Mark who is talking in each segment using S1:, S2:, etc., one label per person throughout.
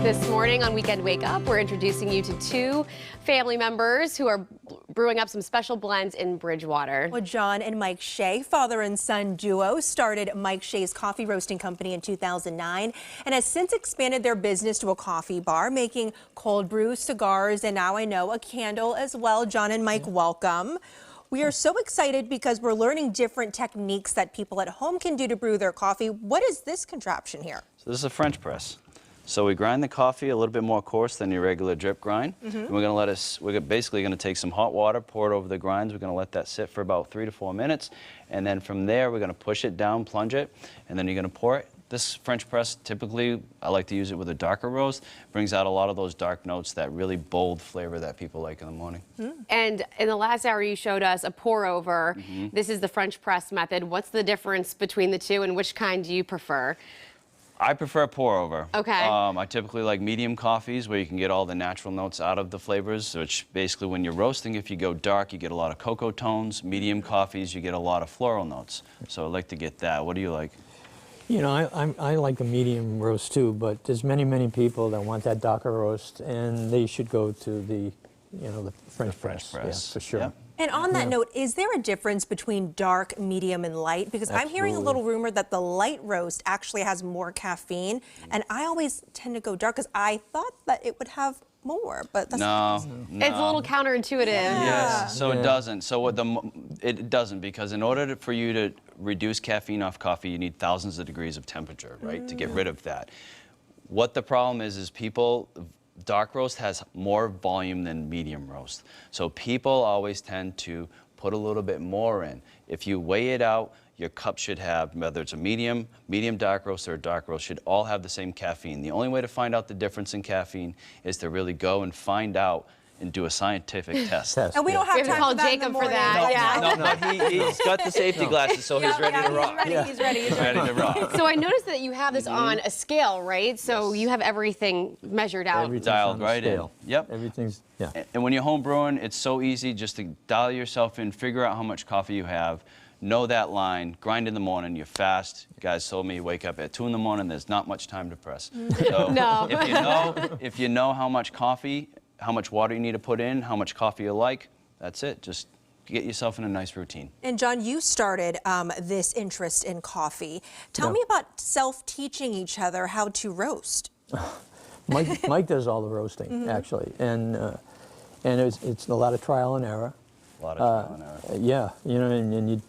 S1: This morning on Weekend Wake Up, we're introducing you to two family members who are brewing up some special blends in Bridgewater.
S2: Well, John and Mike Shea, father and son duo, started Mike Shea's coffee roasting company in 2009 and has since expanded their business to a coffee bar, making cold brew, cigars, and now I know a candle as well. John and Mike, welcome. We are so excited because we're learning different techniques that people at home can do to brew their coffee. What is this contraption here?
S3: So this is a French press. So we grind the coffee a little bit more coarse than your regular drip grind. And we're basically going to take some hot water, pour it over the grinds. We're going to let that sit for about 3 to 4 minutes. And then from there, we're going to push it down, plunge it, and then you're going to pour it. This French press, typically, I like to use it with a darker roast. Brings out a lot of those dark notes, that really bold flavor that people like in the morning.
S1: And in the last hour, you showed us a pour over. This is the French press method. What's the difference between the two, and which kind do you prefer?
S3: I prefer pour over.
S1: Okay.
S3: I typically like medium coffees where you can get all the natural notes out of the flavors, which basically when you're roasting, if you go dark, you get a lot of cocoa tones. Medium coffees, you get a lot of floral notes. So I like to get that. What do you like?
S4: You know, I like a medium roast too, but there's many people that want that darker roast, and they should go to the, the French press. Yeah, for sure.
S3: Yeah.
S2: And on that note, is there a difference between dark, medium, and light? Because I'm hearing a little rumor that the light roast actually has more caffeine, and I always tend to go dark because I thought that it would have more, but that's
S3: No.
S1: It's a little counterintuitive.
S3: Yes, so it doesn't. So it doesn't, because in order for you to reduce caffeine off coffee, you need thousands of degrees of temperature, right, to get rid of that. What the problem is people, dark roast has more volume than medium roast. So people always tend to put a little bit more in. If you weigh it out, your cup should have, whether it's a medium dark roast or a dark roast, should all have the same caffeine. The only way to find out the difference in caffeine is to really go and find out and do a scientific test.
S2: And we don't have time
S1: call Jacob for that.
S3: No, but he's got the safety glasses, so he's ready to rock.
S2: He's ready
S3: To rock.
S1: So I noticed that you have this on a scale, right? So you have everything measured out.
S4: Everything's
S3: Dialed
S4: on the
S3: right in.
S4: scale.
S3: Yep.
S4: Everything's, yeah.
S3: And when you're home brewing, it's so easy just to dial yourself in, figure out how much coffee you have, know that line, grind in the morning, you're fast. You guys told me you wake up at 2 in the morning, there's not much time to press. So
S1: No.
S3: if you know how much coffee, how much water you need to put in, how much coffee you like, that's it. Just get yourself in a nice routine.
S2: And John, you started this interest in coffee. Tell me about self-teaching each other how to roast.
S4: Mike does all the roasting, actually, and it's a lot of trial and error.
S3: A lot of trial and error.
S4: Yeah, and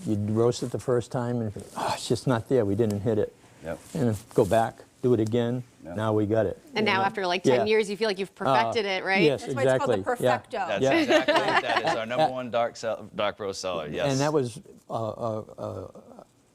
S4: you'd roast it the first time, and it's just not there. We didn't hit it.
S3: Yep.
S4: And go back, do it again.
S3: Yep.
S4: Now we got it.
S1: And now after like 10 years, you feel like you've perfected it, right?
S4: Yes,
S2: That's why
S4: exactly.
S2: it's called the perfecto.
S3: That's exactly it. That is our #1 dark roast seller, yes.
S4: And that was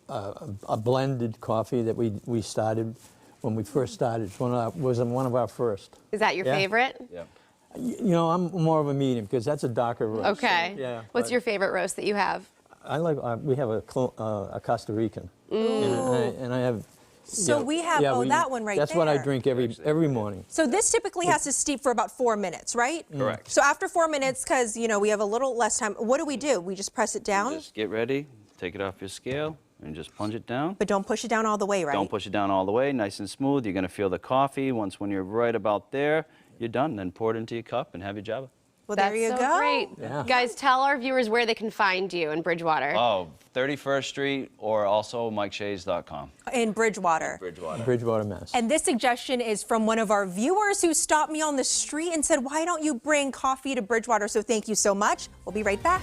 S4: a blended coffee that we started when we first started. It was one of our first.
S1: Is that your favorite?
S3: Yep.
S4: I'm more of a medium because that's a darker roast.
S1: Okay.
S4: So, yeah.
S1: What's your favorite roast that you have?
S4: I like. We have a Costa Rican, and I have.
S2: So we have that one right there.
S4: That's what I drink every morning.
S2: So this typically has to steep for about 4 minutes, right?
S3: Correct.
S2: So after 4 minutes, because we have a little less time, what do? We just press it down?
S3: Just get ready, take it off your scale, and just plunge it down.
S2: But don't push it down all the way, right?
S3: Don't push it down all the way, nice and smooth. You're going to feel the coffee. When you're right about there, you're done. Then pour it into your cup and have your java.
S2: Well,
S1: That's
S2: there you
S1: so
S2: go.
S1: great.
S4: Yeah.
S1: Guys, tell our viewers where they can find you in Bridgewater.
S3: Oh, 31st Street or also MikeShays.com.
S2: In Bridgewater.
S4: Bridgewater, Mass.
S2: And this suggestion is from one of our viewers who stopped me on the street and said, why don't you bring coffee to Bridgewater? So thank you so much. We'll be right back.